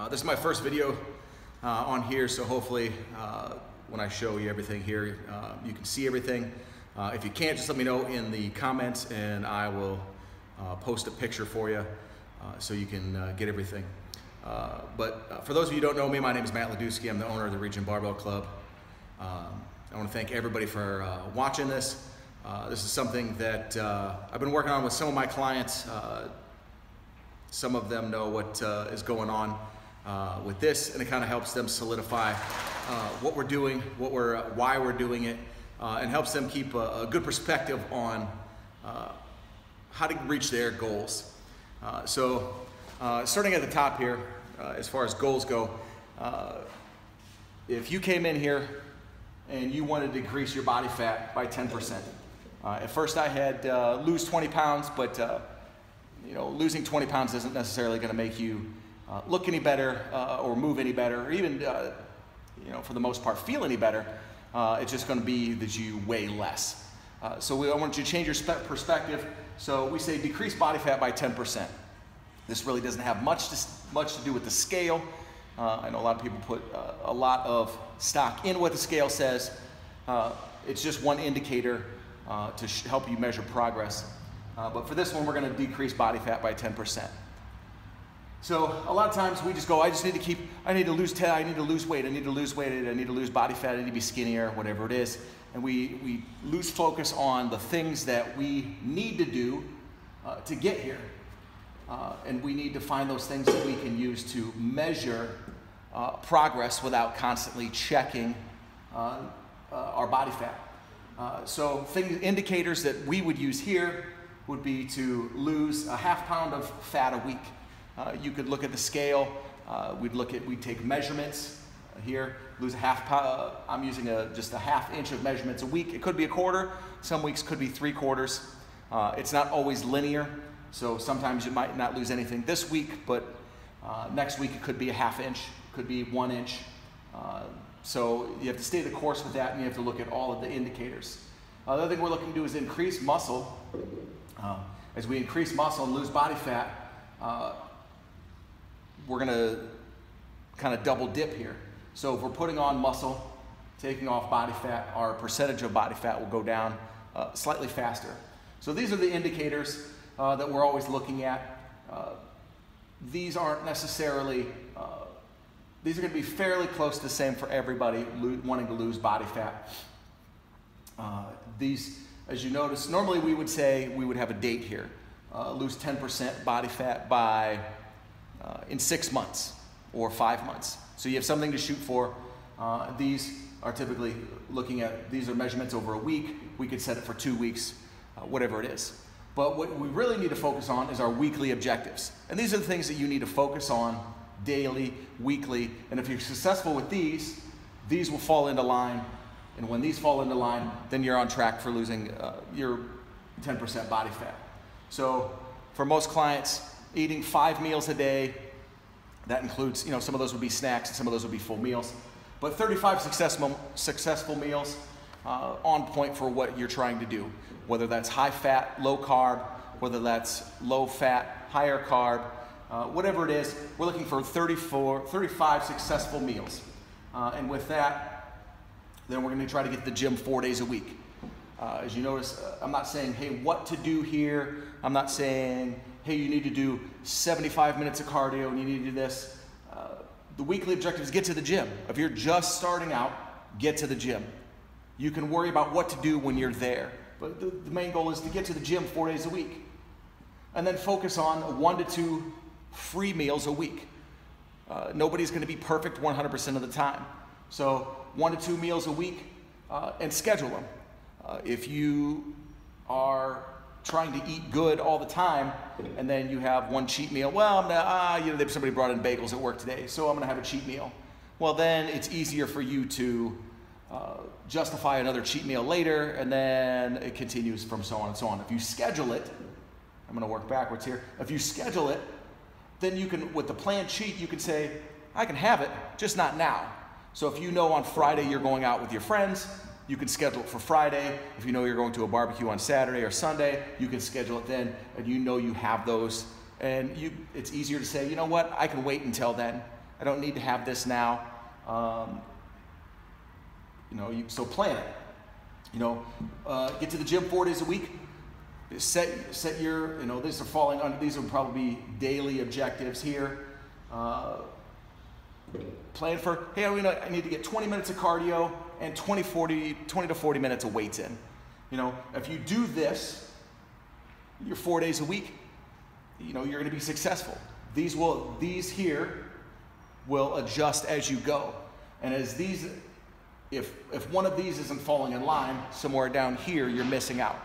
This is my first video on here, so hopefully when I show you everything here, you can see everything. If you can't, just let me know in the comments and I will post a picture for you so you can get everything. But for those of you who don't know me, my name is Matt Ladusky. I'm the owner of the Region Barbell Club. I want to thank everybody for watching this. This is something that I've been working on with some of my clients. Some of them know what is going on with this, and it kind of helps them solidify what we're doing, why we're doing it, and helps them keep a good perspective on how to reach their goals. So starting at the top here, as far as goals go, if you came in here and you wanted to decrease your body fat by 10%, at first I had lose 20 pounds, but you know, losing 20 pounds isn't necessarily going to make you look any better or move any better, or even, you know, for the most part, feel any better. It's just going to be that you weigh less. So I want you to change your perspective. So we say decrease body fat by 10%. This really doesn't have much to do with the scale. I know a lot of people put a lot of stock in what the scale says. It's just one indicator to help you measure progress. But for this one, we're going to decrease body fat by 10%. So a lot of times we just go, I need to lose 10, I need to lose weight, I need to lose weight, I need to lose body fat, I need to be skinnier, whatever it is. And we lose focus on the things that we need to do to get here. And we need to find those things that we can use to measure progress without constantly checking our body fat. So indicators that we would use here would be to lose a ½ pound of fat a week. You could look at the scale. We'd take measurements here, lose a ½ pound. I'm using just a ½ inch of measurements a week. It could be a quarter. Some weeks could be 3/4. It's not always linear. So sometimes you might not lose anything this week, but next week it could be a ½ inch, could be 1 inch. So you have to stay the course with that, and you have to look at all of the indicators. The other thing we're looking to do is increase muscle. As we increase muscle and lose body fat, we're going to kind of double dip here. So if we're putting on muscle, taking off body fat, our percentage of body fat will go down slightly faster. So these are the indicators that we're always looking at. These aren't necessarily, these are going to be fairly close to the same for everybody wanting to lose body fat. These, as you notice, normally we would say we would have a date here. Lose 10% body fat by in 6 months or 5 months. So you have something to shoot for. These are typically looking at, these are measurements over a week. We could set it for 2 weeks, whatever it is. But what we really need to focus on is our weekly objectives. And these are the things that you need to focus on daily, weekly. And if you're successful with these will fall into line. And when these fall into line, then you're on track for losing your 10% body fat. So for most clients, eating 5 meals a day, that includes, you know, some of those would be snacks and some of those would be full meals. But 35 successful meals on point for what you're trying to do. Whether that's high fat, low carb, whether that's low fat, higher carb, whatever it is, we're looking for 35 successful meals. And with that, then we're going to try to get to the gym 4 days a week. As you notice, I'm not saying, hey, what to do here. I'm not saying, hey, you need to do 75 minutes of cardio and you need to do this. The weekly objective is get to the gym. If you're just starting out, get to the gym. You can worry about what to do when you're there. But the main goal is to get to the gym 4 days a week. And then focus on 1 to 2 free meals a week. Nobody's going to be perfect 100% of the time. So 1 to 2 meals a week, and schedule them. If you are trying to eat good all the time, and then you have one cheat meal, well, you know, somebody brought in bagels at work today, so I'm going to have a cheat meal. Well, then it's easier for you to justify another cheat meal later, and then it continues from so on and so on. If you schedule it, I'm going to work backwards here. If you schedule it, then you can, with the planned cheat, you can say, I can have it, just not now. So if you know on Friday you're going out with your friends, you can schedule it for Friday. If you know you're going to a barbecue on Saturday or Sunday, you can schedule it then, and you know you have those. And it's easier to say, you know what, I can wait until then. I don't need to have this now. So plan it. Get to the gym 4 days a week. Set your, these will probably be daily objectives here. Plan for, hey, I need to get 20 minutes of cardio and 20 to 40 minutes of weights in. If you do this, you're 4 days a week, you're going to be successful. These here will adjust as you go. And as these, if one of these isn't falling in line, somewhere down here, you're missing out.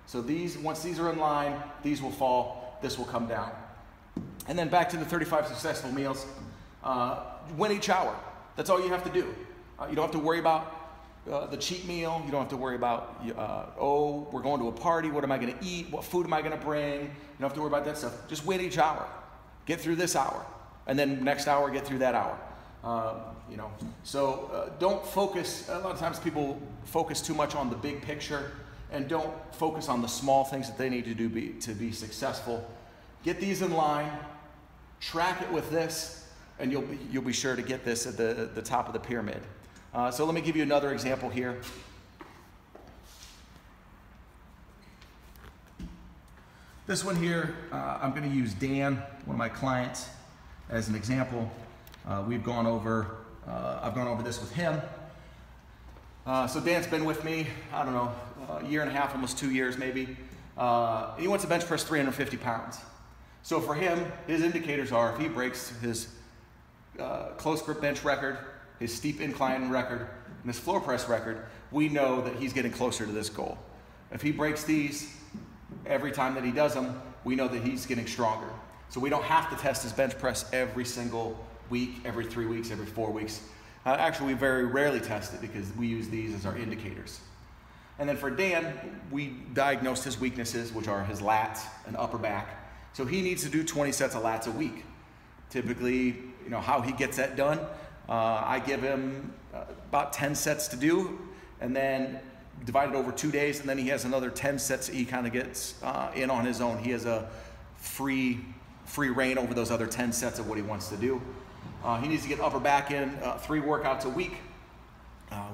So once these are in line, these will fall, this will come down. And then back to the 35 successful meals. Win each hour. That's all you have to do. You don't have to worry about the cheat meal. You don't have to worry about, we're going to a party. What am I going to eat? What food am I going to bring? You don't have to worry about that stuff. Just win each hour. Get through this hour. And then next hour, get through that hour. Don't focus. A lot of times people focus too much on the big picture and don't focus on the small things that they need to do to be successful. Get these in line. Track it with this. And you'll be sure to get this at the top of the pyramid. So let me give you another example here. This one here, I'm going to use Dan, one of my clients, as an example. I've gone over this with him. So Dan's been with me, I don't know, a year and a half, almost 2 years maybe. He wants to bench press 350 pounds. So for him, his indicators are if he breaks his close grip bench record, his steep incline record, and his floor press record, we know that he's getting closer to this goal. If he breaks these every time that he does them, we know that he's getting stronger. So we don't have to test his bench press every single week, every 3 weeks, every 4 weeks. Actually, we very rarely test it because we use these as our indicators. And then for Dan, we diagnosed his weaknesses, which are his lats and upper back. So he needs to do 20 sets of lats a week. Typically, how he gets that done, I give him about 10 sets to do, and then divide it over 2 days, and then he has another 10 sets that he kind of gets in on his own. He has a free reign over those other 10 sets of what he wants to do. He needs to get upper back in 3 workouts a week.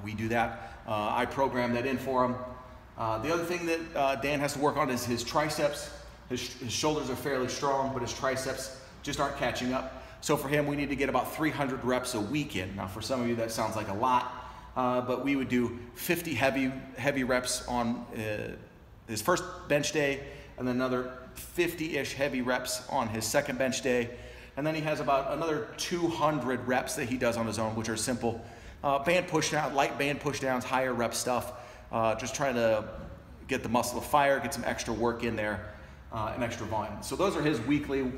We do that. I program that in for him. The other thing that Dan has to work on is his triceps. His shoulders are fairly strong, but his triceps just aren't catching up. So for him, we need to get about 300 reps a week in. Now, for some of you, that sounds like a lot, but we would do 50 heavy reps on his first bench day, and then another 50-ish heavy reps on his second bench day. And then he has about another 200 reps that he does on his own, which are simple band push down, light band push downs, higher rep stuff, just trying to get the muscle of fire, get some extra work in there, and extra volume. So those are his weekly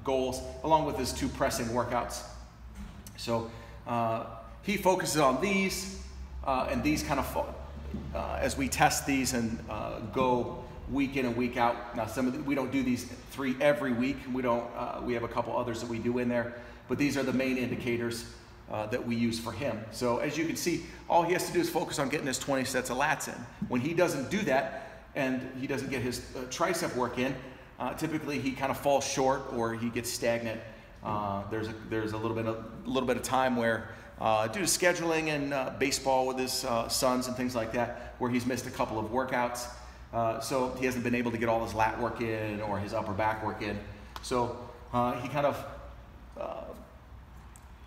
goals, along with his 2 pressing workouts. So he focuses on these, and these kind of, as we test these and go week in and week out. Now, we don't do these 3 every week. We have a couple others that we do in there, but these are the main indicators that we use for him. So as you can see, all he has to do is focus on getting his 20 sets of lats in. When he doesn't do that, and he doesn't get his tricep work in, typically he kind of falls short or he gets stagnant. There's a little bit of time where due to scheduling and baseball with his sons and things like that, where he's missed a couple of workouts. So he hasn't been able to get all his lat work in or his upper back work in. So he kind of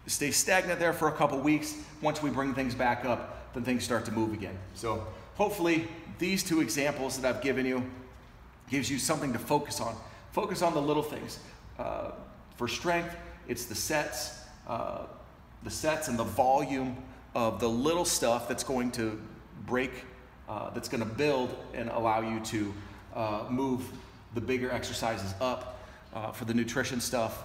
stays stagnant there for a couple weeks. Once we bring things back up, then things start to move again. So hopefully these 2 examples that I've given you gives you something to focus on. Focus on the little things. For strength, it's the sets and the volume of the little stuff that's going to break, that's going to build and allow you to move the bigger exercises up. For the nutrition stuff,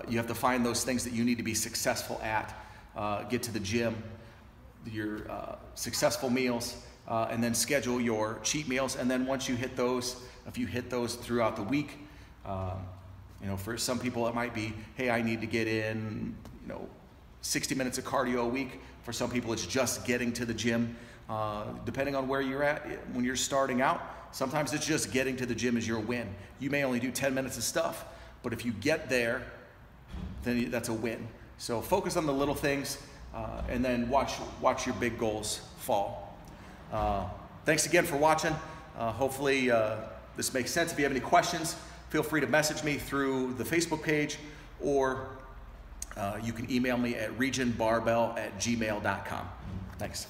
you have to find those things that you need to be successful at. Get to the gym, your successful meals, and then schedule your cheat meals. And then once you hit those, if you hit those throughout the week, for some people it might be, hey, I need to get in, 60 minutes of cardio a week. For some people, it's just getting to the gym. Depending on where you're at, when you're starting out, sometimes it's just getting to the gym is your win. You may only do 10 minutes of stuff, but if you get there then that's a win. So focus on the little things, and then watch your big goals fall. Thanks again for watching. Hopefully this makes sense. If you have any questions, feel free to message me through the Facebook page, or you can email me at regionbarbell@gmail.com. Thanks.